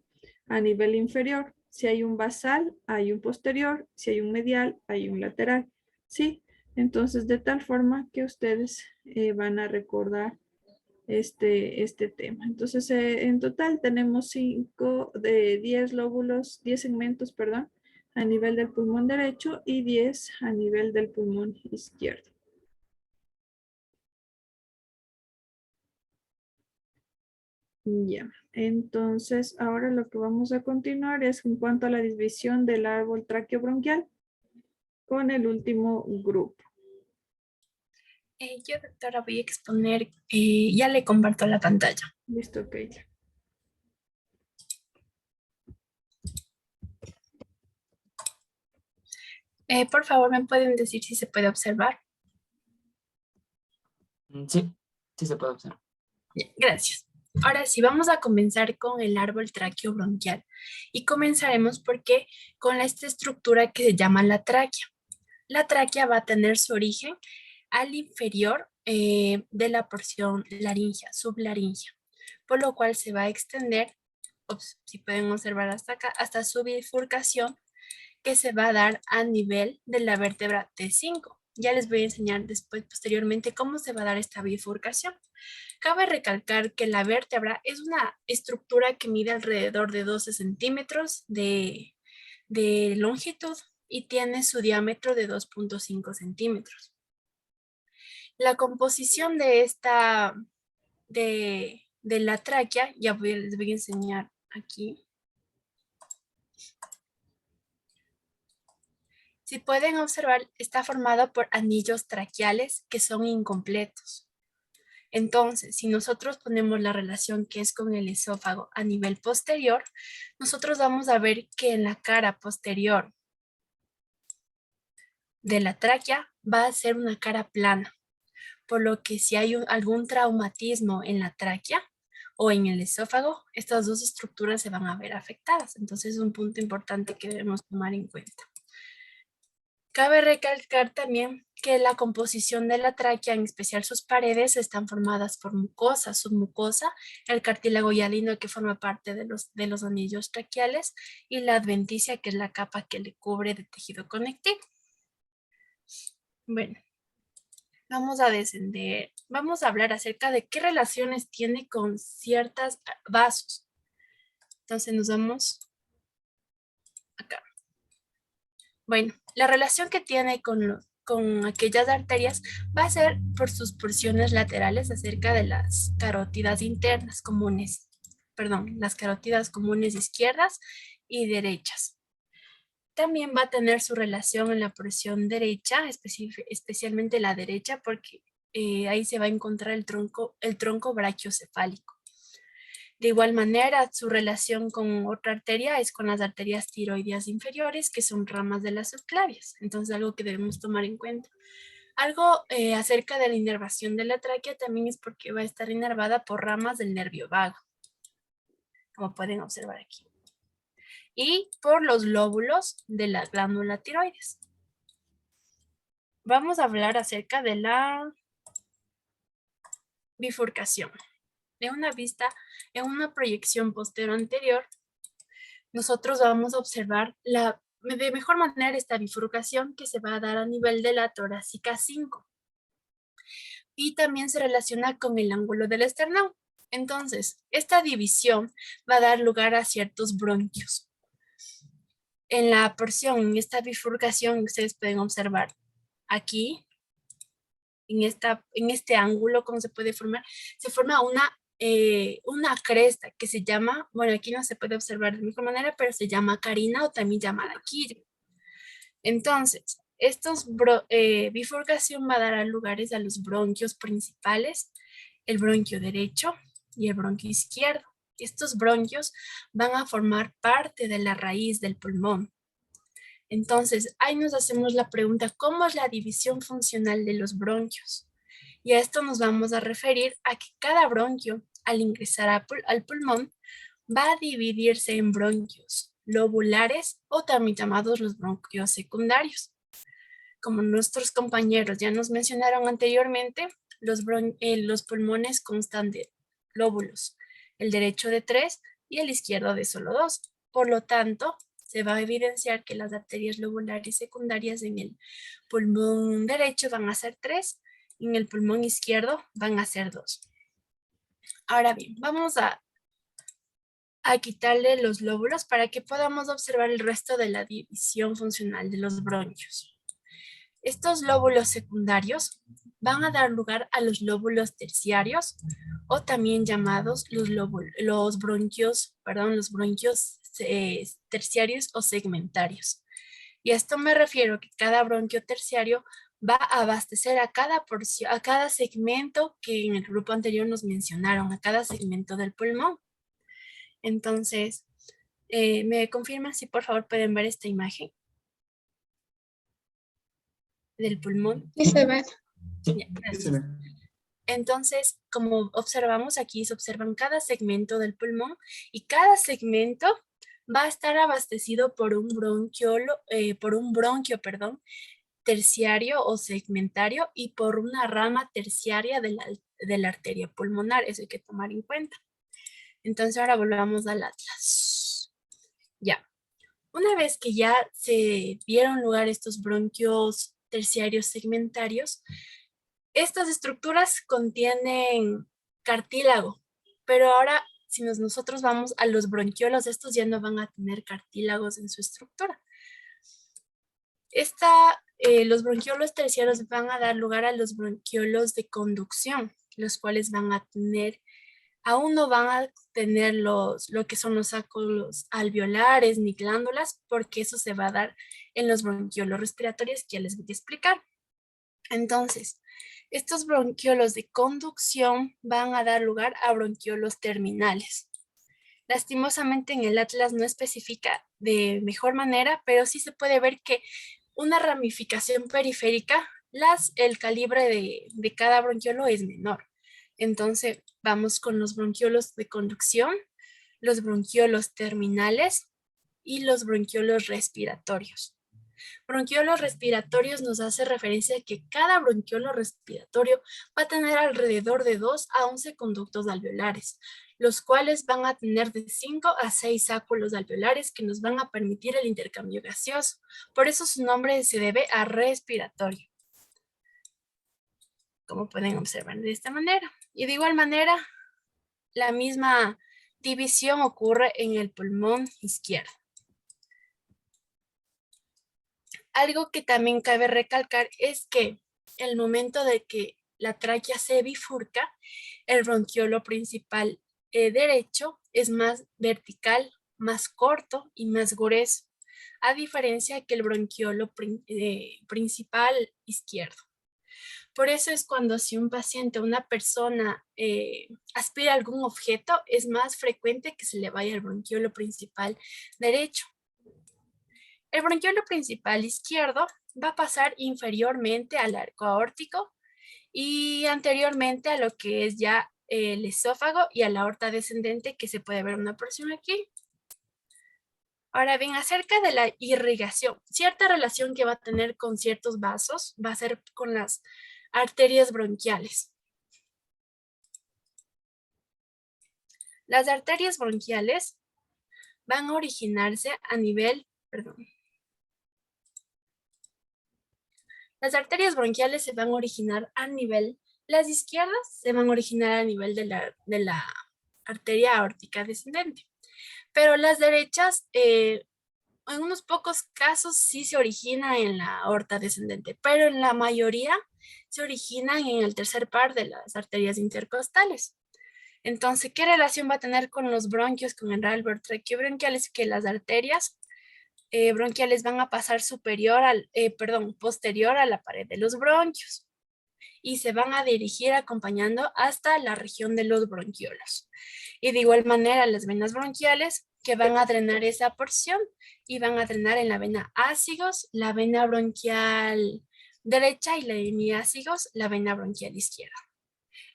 a nivel inferior. Si hay un basal, hay un posterior. Si hay un medial, hay un lateral. ¿Sí? Entonces, de tal forma que ustedes van a recordar este tema. Entonces, en total tenemos 10 lóbulos, 10 segmentos, perdón, a nivel del pulmón derecho y 10 a nivel del pulmón izquierdo. Ya, entonces ahora lo que vamos a continuar es en cuanto a la división del árbol tráqueo-bronquial con el último grupo. Yo, doctora, voy a exponer, ya le comparto la pantalla. Listo, Keila. Por favor, ¿me pueden decir si se puede observar? Sí, sí se puede observar. Bien, gracias. Ahora sí, vamos a comenzar con el árbol tráqueo-bronquial. Y comenzaremos porque con esta estructura que se llama la tráquea. La tráquea va a tener su origen al inferior de la porción laringea, sublaringea, por lo cual se va a extender, si pueden observar hasta acá, hasta su bifurcación que se va a dar a nivel de la vértebra T5. Ya les voy a enseñar después, posteriormente, cómo se va a dar esta bifurcación. Cabe recalcar que la vértebra es una estructura que mide alrededor de 12 centímetros de longitud y tiene su diámetro de 2.5 centímetros. La composición de esta, de la tráquea, les voy a enseñar aquí. Si pueden observar, está formada por anillos traqueales que son incompletos. Entonces, si nosotros ponemos la relación que es con el esófago a nivel posterior, nosotros vamos a ver que en la cara posterior de la tráquea va a ser una cara plana, por lo que si hay algún traumatismo en la tráquea o en el esófago, estas dos estructuras se van a ver afectadas. Entonces es un punto importante que debemos tomar en cuenta. Cabe recalcar también que la composición de la tráquea, en especial sus paredes, están formadas por mucosa, submucosa, el cartílago hialino que forma parte de los anillos traqueales y la adventicia, que es la capa que le cubre de tejido conectivo. Bueno, vamos a descender. Vamos a hablar acerca de qué relaciones tiene con ciertos vasos. Entonces nos vamos acá. Bueno, la relación que tiene con aquellas arterias va a ser por sus porciones laterales acerca de las carótidas internas comunes, las carótidas comunes izquierdas y derechas. También va a tener su relación en la porción derecha, especialmente la derecha, porque ahí se va a encontrar el tronco brachiocefálico. De igual manera, su relación con otra arteria es con las arterias tiroideas inferiores, que son ramas de las subclavias. Entonces, algo que debemos tomar en cuenta. Algo acerca de la inervación de la tráquea también es porque va a estar inervada por ramas del nervio vago, como pueden observar aquí. Y por los lóbulos de la glándula tiroides. Vamos a hablar acerca de la bifurcación. En una vista, en una proyección posterior-anterior, nosotros vamos a observar de mejor manera esta bifurcación que se va a dar a nivel de la torácica 5. Y también se relaciona con el ángulo del esternón. Entonces, esta división va a dar lugar a ciertos bronquios. En la porción, en esta bifurcación, ustedes pueden observar aquí, en este ángulo, ¿cómo se puede formar? Se forma una cresta que se llama, bueno, aquí no se puede observar de mejor manera, pero se llama carina o también llamada quilla. Entonces, bifurcación va a dar lugares a los bronquios principales, el bronquio derecho y el bronquio izquierdo. Estos bronquios van a formar parte de la raíz del pulmón. Entonces, ahí nos hacemos la pregunta, ¿cómo es la división funcional de los bronquios? Y a esto nos vamos a referir a que cada bronquio, al ingresar al pulmón, va a dividirse en bronquios lobulares o también llamados los bronquios secundarios. Como nuestros compañeros ya nos mencionaron anteriormente, los pulmones constan de lóbulos, el derecho de 3 y el izquierdo de solo 2. Por lo tanto, se va a evidenciar que las arterias lobulares secundarias en el pulmón derecho van a ser 3, y en el pulmón izquierdo van a ser 2. Ahora bien, vamos a quitarle los lóbulos para que podamos observar el resto de la división funcional de los bronquios. Estos lóbulos secundarios van a dar lugar a los lóbulos terciarios, o también llamados los bronquios terciarios o segmentarios. Y a esto me refiero que cada bronquio terciario va a abastecer a cada porción, a cada segmento que en el grupo anterior nos mencionaron, a cada segmento del pulmón. Entonces, ¿me confirman si por favor pueden ver esta imagen del pulmón? Sí se ve. Ya, gracias. Entonces, como observamos aquí, se observan cada segmento del pulmón, y cada segmento va a estar abastecido por un bronquio, terciario o segmentario, y por una rama terciaria de la arteria pulmonar. Eso hay que tomar en cuenta. Entonces ahora volvamos al atlas. Ya. Una vez que ya se dieron lugar estos bronquios terciarios segmentarios, estas estructuras contienen cartílago, pero ahora si nosotros vamos a los bronquiolos, estos ya no van a tener cartílagos en su estructura. Los bronquiolos terciarios van a dar lugar a los bronquiolos de conducción, los cuales aún no van a tener lo que son los sacos alveolares ni glándulas, porque eso se va a dar en los bronquiolos respiratorios que ya les voy a explicar. Entonces, estos bronquiolos de conducción van a dar lugar a bronquiolos terminales. Lastimosamente en el atlas no especifica de mejor manera, pero sí se puede ver que una ramificación periférica, el calibre de cada bronquiolo es menor. Entonces, vamos con los bronquiolos de conducción, los bronquiolos terminales y los bronquiolos respiratorios. Bronquiolos respiratorios nos hace referencia a que cada bronquiolo respiratorio va a tener alrededor de 2 a 11 conductos alveolares, los cuales van a tener de 5 a 6 sáculos alveolares que nos van a permitir el intercambio gaseoso. Por eso su nombre se debe a respiratorio, como pueden observar de esta manera. Y de igual manera, la misma división ocurre en el pulmón izquierdo. Algo que también cabe recalcar es que el momento de que la tráquea se bifurca, el bronquiolo principal derecho es más vertical, más corto y más grueso, a diferencia que el bronquiolo principal izquierdo. Por eso es cuando si un paciente, una persona aspira algún objeto, es más frecuente que se le vaya el bronquiolo principal derecho. El bronquiolo principal izquierdo va a pasar inferiormente al arco aórtico y anteriormente a lo que es ya el esófago y a la aorta descendente, que se puede ver una porción aquí. Ahora bien, acerca de la irrigación, cierta relación que va a tener con ciertos vasos va a ser con las arterias bronquiales. Las arterias bronquiales van a originarse a nivel, Las arterias bronquiales se van a originar a nivel, las izquierdas se van a originar a nivel de la arteria aórtica descendente, pero las derechas, en unos pocos casos sí se origina en la aorta descendente, pero en la mayoría se originan en el tercer par de las arterias intercostales. Entonces, ¿qué relación va a tener con los bronquios, con el árbol traqueobronquiales? Que las arterias bronquiales van a pasar posterior a la pared de los bronquios y se van a dirigir acompañando hasta la región de los bronquiolos. Y de igual manera las venas bronquiales, que van a drenar esa porción y van a drenar en la vena ácigos, la vena bronquial derecha, y la hemiácigos, la vena bronquial izquierda.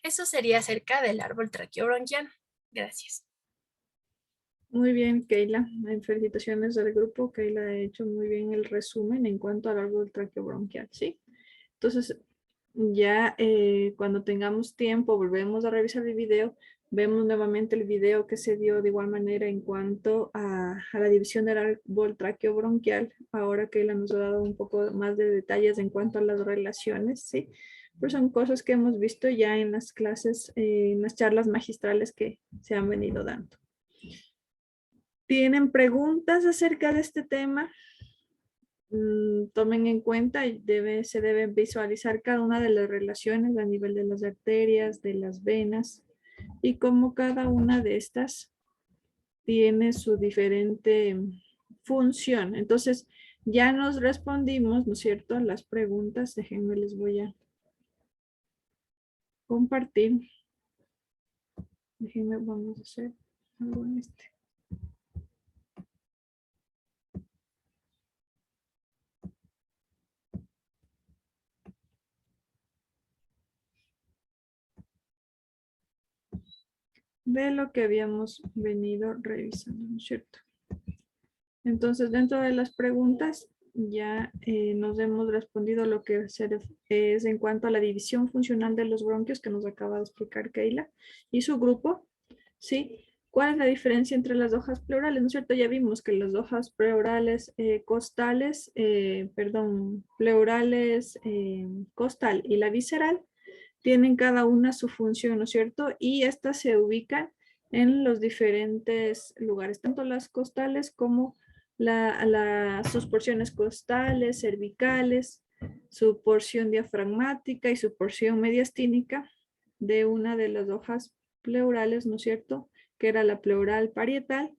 Eso sería acerca del árbol traqueobronquial. Gracias. Muy bien, Keila. Felicitaciones del grupo. Keila ha hecho muy bien el resumen en cuanto al árbol traqueobronquial, ¿sí? Entonces, ya cuando tengamos tiempo, volvemos a revisar el video Vemos nuevamente el video que se dio de igual manera en cuanto a la división del árbol traqueobronquial. Ahora que él nos ha dado un poco más de detalles en cuanto a las relaciones, ¿sí? Pero son cosas que hemos visto ya en las clases, en las charlas magistrales que se han venido dando. ¿Tienen preguntas acerca de este tema? Tomen en cuenta y se debe visualizar cada una de las relaciones a nivel de las arterias, de las venas, y cómo cada una de estas tiene su diferente función. Entonces, ya nos respondimos, ¿no es cierto?, las preguntas. Déjenme, les voy a compartir. Déjenme, vamos a hacer algo en este. De lo que habíamos venido revisando, ¿no es cierto? Entonces, dentro de las preguntas, ya nos hemos respondido lo que es en cuanto a la división funcional de los bronquios que nos acaba de explicar Keila y su grupo, ¿sí? ¿Cuál es la diferencia entre las hojas pleurales? ¿No es cierto? Ya vimos que las hojas pleurales costales, pleurales costal y la visceral tienen cada una su función, ¿no es cierto? Y estas se ubican en los diferentes lugares, tanto las costales como sus porciones costales, cervicales, su porción diafragmática y su porción mediastínica de una de las hojas pleurales, ¿no es cierto?, que era la pleural parietal,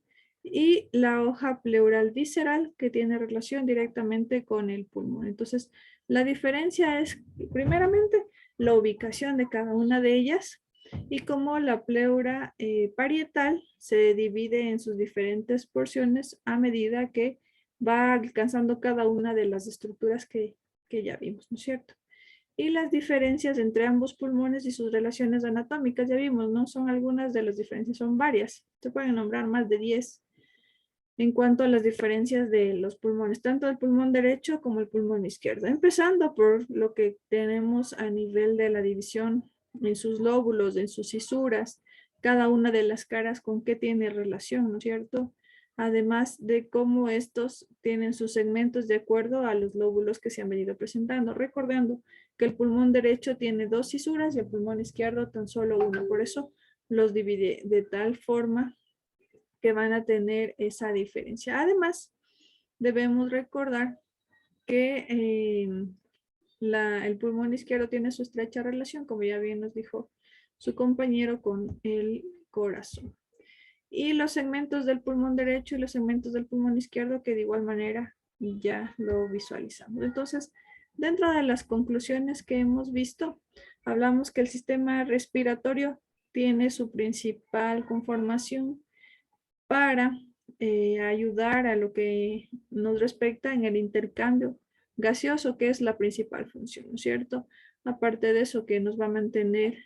y la hoja pleural visceral, que tiene relación directamente con el pulmón. Entonces, la diferencia es, primeramente, la ubicación de cada una de ellas y cómo la pleura parietal se divide en sus diferentes porciones a medida que va alcanzando cada una de las estructuras que ya vimos, ¿no es cierto? Y las diferencias entre ambos pulmones y sus relaciones anatómicas, ya vimos, ¿no? Son algunas de las diferencias, son varias. Se pueden nombrar más de 10 en cuanto a las diferencias de los pulmones, tanto el pulmón derecho como el pulmón izquierdo. Empezando por lo que tenemos a nivel de la división en sus lóbulos, en sus cisuras, cada una de las caras con qué tiene relación, ¿no es cierto? Además de cómo estos tienen sus segmentos de acuerdo a los lóbulos que se han venido presentando. Recordando que el pulmón derecho tiene 2 cisuras y el pulmón izquierdo tan solo una. Por eso los divide de tal forma que van a tener esa diferencia. Además, debemos recordar que el pulmón izquierdo tiene su estrecha relación, como ya bien nos dijo su compañero, con el corazón. Y los segmentos del pulmón derecho y los segmentos del pulmón izquierdo, que de igual manera ya lo visualizamos. Entonces, dentro de las conclusiones que hemos visto, hablamos que el sistema respiratorio tiene su principal conformación para ayudar a lo que nos respecta en el intercambio gaseoso, que es la principal función, ¿no es cierto? Aparte de eso, que nos va a mantener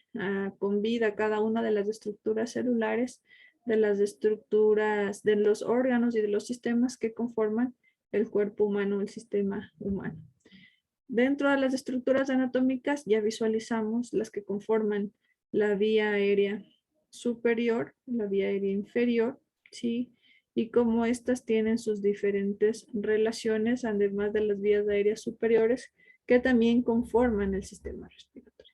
con vida cada una de las estructuras celulares, de las estructuras de los órganos y de los sistemas que conforman el cuerpo humano, el sistema humano. Dentro de las estructuras anatómicas ya visualizamos las que conforman la vía aérea superior, la vía aérea inferior, ¿sí? Y cómo estas tienen sus diferentes relaciones, además de las vías aéreas superiores, que también conforman el sistema respiratorio.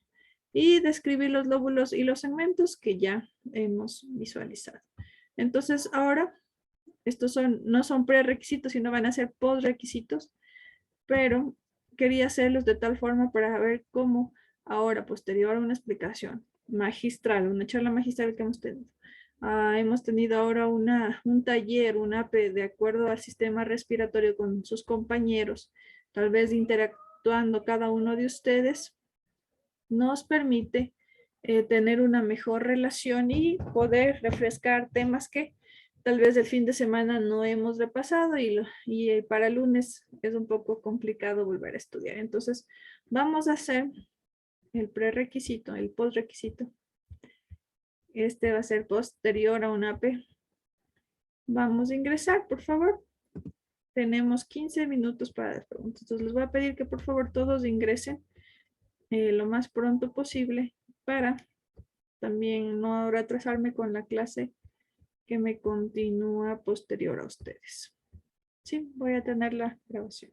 Y describir los lóbulos y los segmentos que ya hemos visualizado. Entonces, ahora, estos no son prerequisitos, sino van a ser postrequisitos, pero quería hacerlos de tal forma para ver cómo ahora, posterior a una explicación magistral, una charla magistral que hemos tenido ahora un taller, un AP de acuerdo al sistema respiratorio con sus compañeros, tal vez interactuando cada uno de ustedes, nos permite tener una mejor relación y poder refrescar temas que tal vez el fin de semana no hemos repasado y para el lunes es un poco complicado volver a estudiar. Entonces, vamos a hacer el prerequisito, el postrequisito. Este va a ser posterior a un AP. Vamos a ingresar, por favor. Tenemos 15 minutos para las preguntas. Entonces, les voy a pedir que por favor todos ingresen lo más pronto posible para también no retrasarme con la clase que me continúa posterior a ustedes. Sí, voy a tener la grabación.